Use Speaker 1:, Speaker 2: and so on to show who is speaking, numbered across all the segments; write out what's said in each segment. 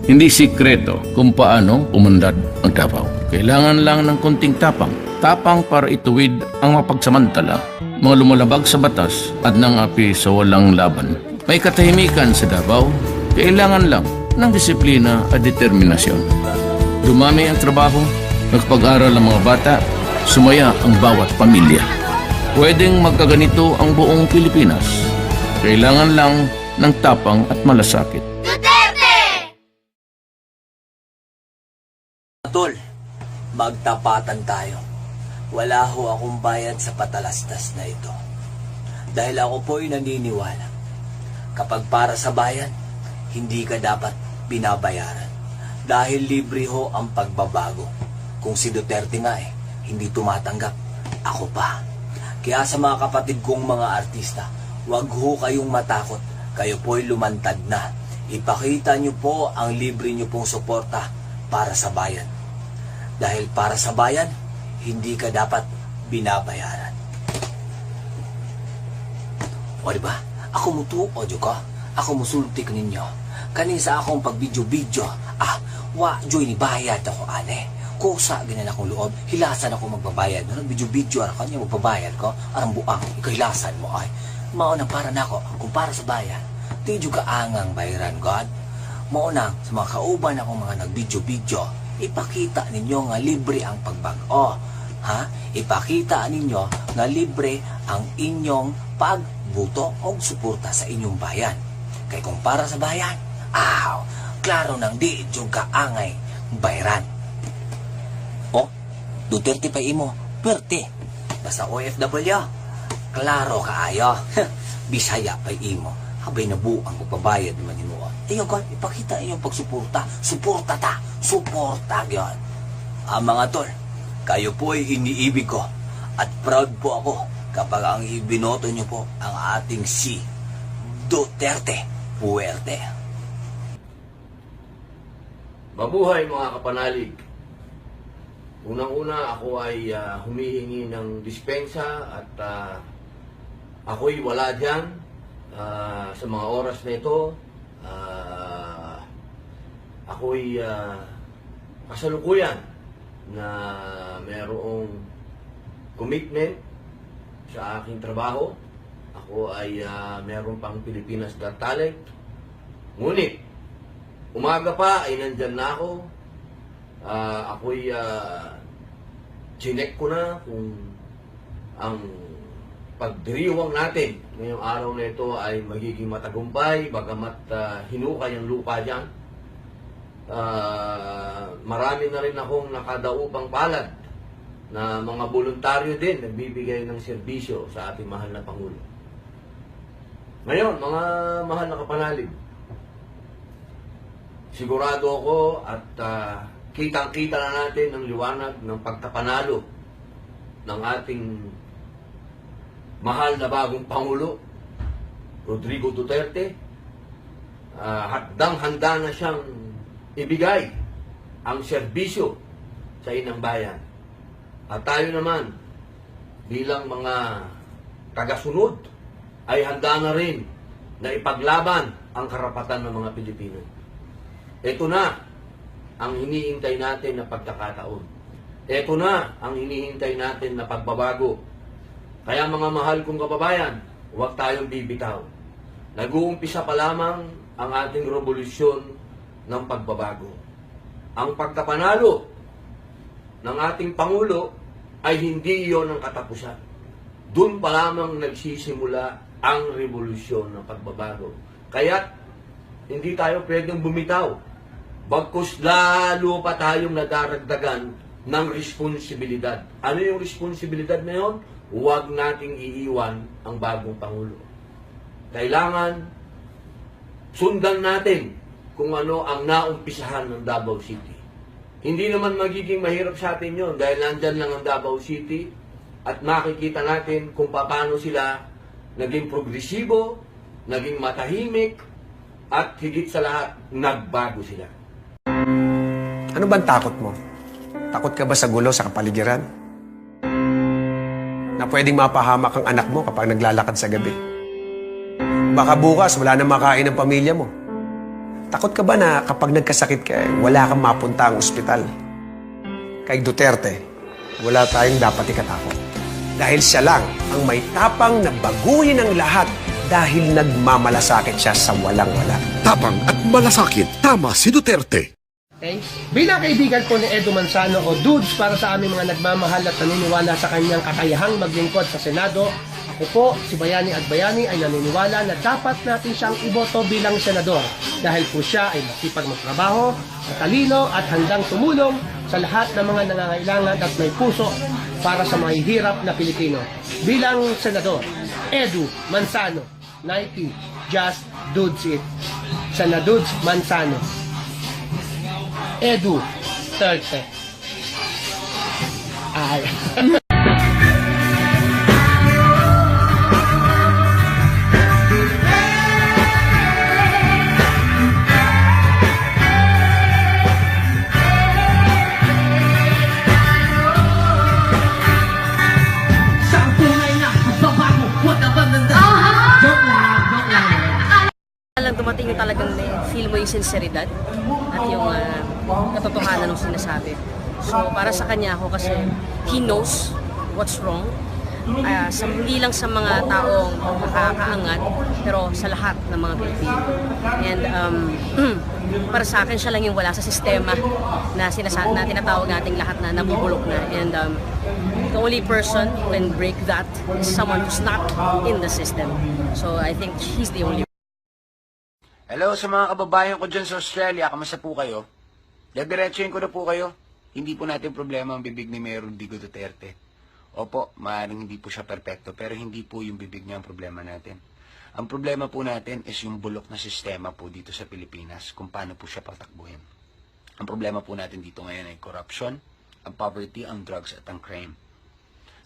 Speaker 1: Hindi sikreto kung paano umunlad ang Davao. Kailangan lang ng konting tapang. Tapang para ituwid ang mapagsamantala, mga lumalabag sa batas at nangapi sa walang laban. May katahimikan sa Davao, kailangan lang ng disiplina at determinasyon. Dumami ang trabaho, nagpag-aral ang mga bata, sumaya ang bawat pamilya. Pwedeng magkaganito ang buong Pilipinas. Kailangan lang ng tapang at malasakit.
Speaker 2: Tol, magtapatan tayo. Wala ho akong bayad sa patalastas na ito. Dahil ako po'y naniniwala. Kapag para sa bayan, hindi ka dapat binabayaran. Dahil libre ho ang pagbabago. Kung si Duterte nga hindi tumatanggap, ako pa. Kaya sa mga kapatid kong mga artista, wag ho kayong matakot. Kayo po'y lumantad na. Ipakita nyo po ang libre nyo pong suporta para sa bayan. Dahil para sa bayan, hindi ka dapat binabayaran. O diba? Ako mutuo ka. Ako musulti ka ninyo. Kanisa akong pagbidyo-bidyo. Joy ni bayad ako, ane. Kusa, ganyan akong loob. Hilasan ako magbabayad. Bidyo-bidyo, kanya magbabayad ko. Arang buang, ikaw hilasan mo, ay. Maunang para na ako, kung para sa bayan. Di juga angang bayaran, God. Maunang, sa mga kauban akong mga nagbidyo-bidyo, ipakita ninyo nga libre ang pagbago. Ipakita ninyo nga libre ang inyong pagbuto o suporta sa inyong bayan. Kay kung para sa bayan, klaro nang di juga angay bayaran. Duterte pa imo, perte. Basta OFW, klaro kaayo. Bisaya pa imo, habay nabuang pagbabayad naman mo. Ayun God, ipakita inyong pagsuporta. Suporta ta. Suporta yun. Mga tol, kayo po ay iniibig ko. At proud po ako kapag ang ibinoto nyo po ang ating si Duterte Puerte.
Speaker 3: Mabuhay mga kapanalig. Unang-una ako ay humihingi ng dispensa at ako'y wala dyan sa mga oras na ito. Ako'y kasalukuyan na mayroong commitment sa aking trabaho. Ako ay mayroon pang Pilipinas Got Talent. Ngunit, umaga pa ay nandyan na ako. Ako'y chinek ko na kung ang pagdiriwang natin ngayong araw na ito ay magiging matagumpay, bagamat hinukay ang lupa dyan. Marami na rin akong nakadaupang palad na mga voluntaryo din nagbibigay ng serbisyo sa ating mahal na Pangulo. Ngayon, mga mahal na kapanalig, sigurado ako at kitang-kita na natin ang liwanag ng pagkapanalo ng ating mahal na bagong Pangulo, Rodrigo Duterte. Handang-handa na siyang ibigay ang serbisyo sa inang bayan. At tayo naman, bilang mga tagasunod, ay handa na rin na ipaglaban ang karapatan ng mga Pilipino. Ito na ang hinihintay natin na pagkakataon. Ito na ang hinihintay natin na pagbabago. Kaya mga mahal kong kababayan, huwag tayong bibitaw. Nag-uumpisa pa lamang ang ating revolusyon ng pagbabago. Ang pagkapanalo ng ating Pangulo ay hindi iyon ang katapusan. Doon pa lamang nagsisimula ang revolusyon ng pagbabago. Kaya hindi tayo pwedeng bumitaw. Bagkus lalo pa tayong nadaragdagan ng responsibilidad. Ano yung responsibilidad na yun? Huwag nating iiwan ang bagong Pangulo. Kailangan sundan natin kung ano ang naumpisahan ng Davao City. Hindi naman magiging mahirap sa atin yun dahil nandyan lang ang Davao City at makikita natin kung paano sila naging progresibo, naging matahimik, at higit sa lahat, nagbago sila.
Speaker 4: Ano bang takot mo? Takot ka ba sa gulo sa kapaligiran? Na pwedeng mapahamak ang anak mo kapag naglalakad sa gabi? Baka bukas wala nang makain ng pamilya mo. Takot ka ba na kapag nagkasakit ka, wala kang mapunta ang ospital? Kay Duterte, wala tayong dapat ikatakot. Dahil siya lang ang may tapang na baguhin ang lahat dahil nagmamalasakit siya sa walang-wala.
Speaker 5: Tapang at malasakit, tama si Duterte.
Speaker 6: Okay? Bilang kaibigan po ni Edu Manzano o Dudes para sa aming mga nagmamahal at naniniwala sa kanyang kakayahang maglingkod sa Senado, ako po, si Bayani at Bayani ay naniniwala na dapat natin siyang iboto bilang senador dahil po siya ay masipag magtrabaho, matalino at handang tumulong sa lahat ng mga nangangailangan at may puso para sa mahihirap na Pilipino. Bilang senador, Edu Manzano, Nike, Just Dudes It. Senadudes Manzano. Edu Terte. Ay.
Speaker 7: Lang dumating yung talagang feel mo yung sinseridad at yung katotohanan ng sinasabi. So para sa kanya ako kasi he knows what's wrong. Hindi lang sa mga taong nakakaangat pero sa lahat ng mga Pilipino. And para sa akin siya lang yung wala sa sistema na tinatawag nating lahat na nabubulok na. And the only person who can break that is someone who's not in the system. So I think he's the only.
Speaker 8: Hello sa mga kababayan ko dyan sa Australia, kamusta po kayo? Diretsuhin ko na po kayo. Hindi po natin problema ang bibig ni Mayor Digo Duterte. Opo, maaaring hindi po siya perpekto, pero hindi po yung bibig niya ang problema natin. Ang problema po natin is yung bulok na sistema po dito sa Pilipinas, kung paano po siya patakbuhin. Ang problema po natin dito ngayon ay corruption, ang poverty, ang drugs at ang crime.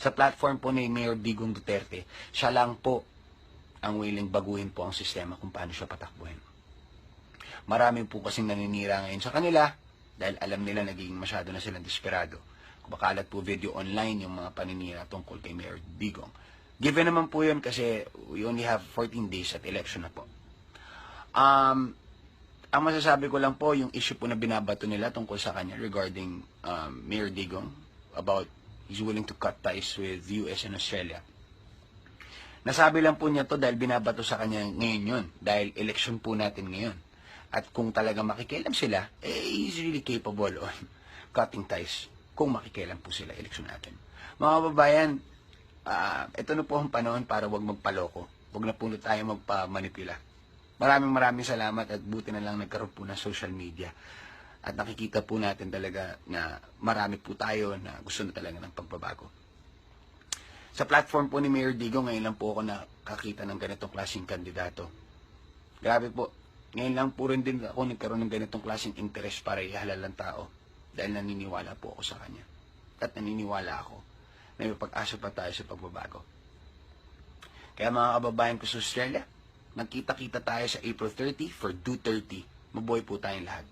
Speaker 8: Sa platform po ni Mayor Digong Duterte, siya lang po ang willing baguhin po ang sistema kung paano siya patakbuhin. Marami po kasing naninira ngayon sa kanila dahil alam nila naging masyado na silang desperado. Kumakalat po video online yung mga paninira tungkol kay Mayor Digong. Given naman po yun kasi we only have 14 days at election na po. Ang masasabi ko lang po, yung issue po na binabato nila tungkol sa kanya regarding Mayor Digong about he's willing to cut ties with US and Australia. Nasabi lang po niya to dahil binabato sa kanya ngayon yun. Dahil election po natin ngayon. At kung talaga makikialam sila, he's really capable on cutting ties kung makikialam po sila eleksyon natin. Mga kababayan, ito na po ang panahon para wag magpaloko. Wag na po tayo magpamanipula. Maraming salamat at buti na lang nagkaroon po ng social media. At nakikita po natin talaga na marami po tayo na gusto na talaga ng pagbabago. Sa platform po ni Mayor Digo, ngayon lang po ako nakakita ng ganitong klaseng kandidato. Grabe po. Ngayon lang po rin din ako nagkaroon ng ganitong klaseng interest para ihalal ang tao dahil naniniwala po ako sa kanya. At naniniwala ako na may pag-asa pa tayo sa pagbabago. Kaya mga kababayan ko sa Australia, magkita-kita tayo sa April 30 for Do 30. Mabuhay po tayong lahat.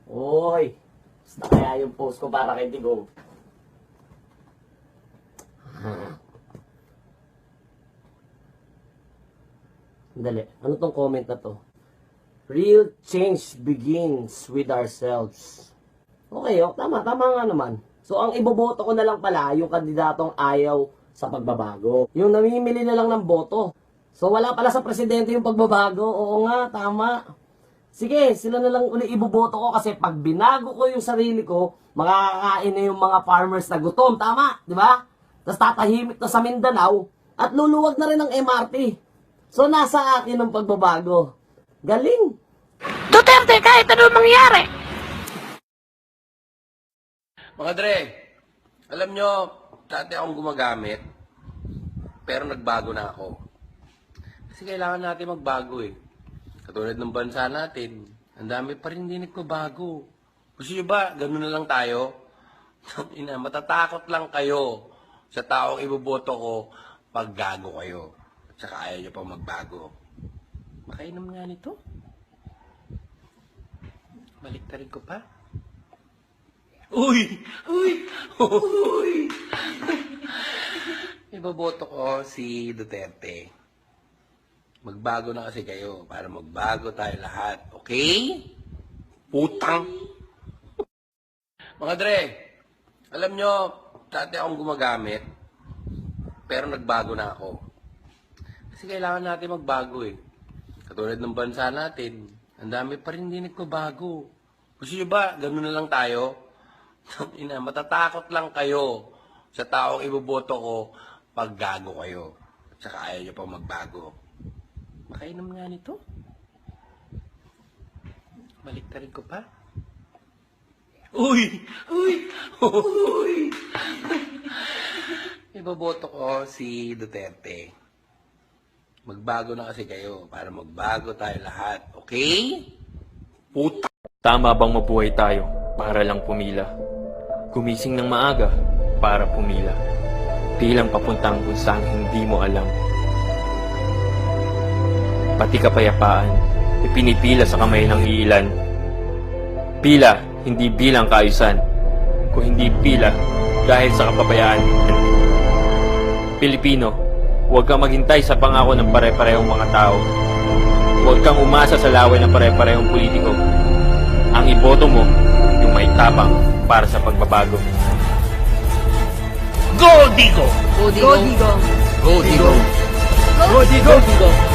Speaker 9: Oy! Basta kaya yung post ko para kay Digong. Dali. Ano tong comment na to? Real change begins with ourselves. Okay, tama nga naman. So, ang iboboto ko na lang pala, yung kandidatong ayaw sa pagbabago. Yung namimili na lang ng boto. So, wala pala sa presidente yung pagbabago. Oo nga, tama. Sige, sila na lang uli iboboto ko kasi pag binago ko yung sarili ko, makakakain na yung mga farmers na gutom. Tama, di ba? Tapos tatahimik na sa Mindanao at luluwag na rin ang MRT. So, nasa akin ang pagbabago. Galing!
Speaker 7: Duterte, kahit ano mangyari!
Speaker 10: Mga Dre, alam nyo, dati akong gumagamit, pero nagbago na ako. Kasi kailangan natin magbago eh. Katulad ng bansa natin, ang dami pa rin hindi nagbabago. Gusto nyo ba, ganun na lang tayo? Matatakot lang kayo sa taong iboboto ko pag gago kayo. At saka ayaw nyo pang magbago. Makainom nga nito. Baliktarin ko pa. Uy! Uy! Uy! Iboboto ko si Duterte. Magbago na kasi kayo para magbago tayo lahat. Okay? Putang! Mga Dre, alam nyo, dati akong gumagamit, pero nagbago na ako. Kasi kailangan natin magbago eh. Katulad ng bansa natin, ang dami pa rin hindi nagbabago. Gusto nyo ba, ganun na lang tayo? Ina, matatakot lang kayo sa taong iboboto ko pag gago kayo. Tsaka ayaw nyo pang magbago. Makainom nga nito. Baliktarin ko pa. Uy! Uy! Uy! Iboboto ko si Duterte. Magbago na kasi kayo para magbago tayo lahat. Okay? Puta!
Speaker 11: Tama bang mabuhay tayo para lang pumila? Gumising ng maaga para pumila. Pilang papuntang kung saan hindi mo alam. Pati kapayapaan, ipinipila sa kamay ng iilan. Pila, hindi bilang kaayusan, kung hindi pila dahil sa kapabayaan. Pilipino, huwag kang maghintay sa pangako ng pare-parehong mga tao. Huwag kang umasa sa laway ng pare-parehong politiko. Ang iboto mo, yung may tapang para sa pagbabago.
Speaker 3: Go, Digo!
Speaker 7: Go, Digo!
Speaker 3: Go, Digo!
Speaker 6: Go, Digo!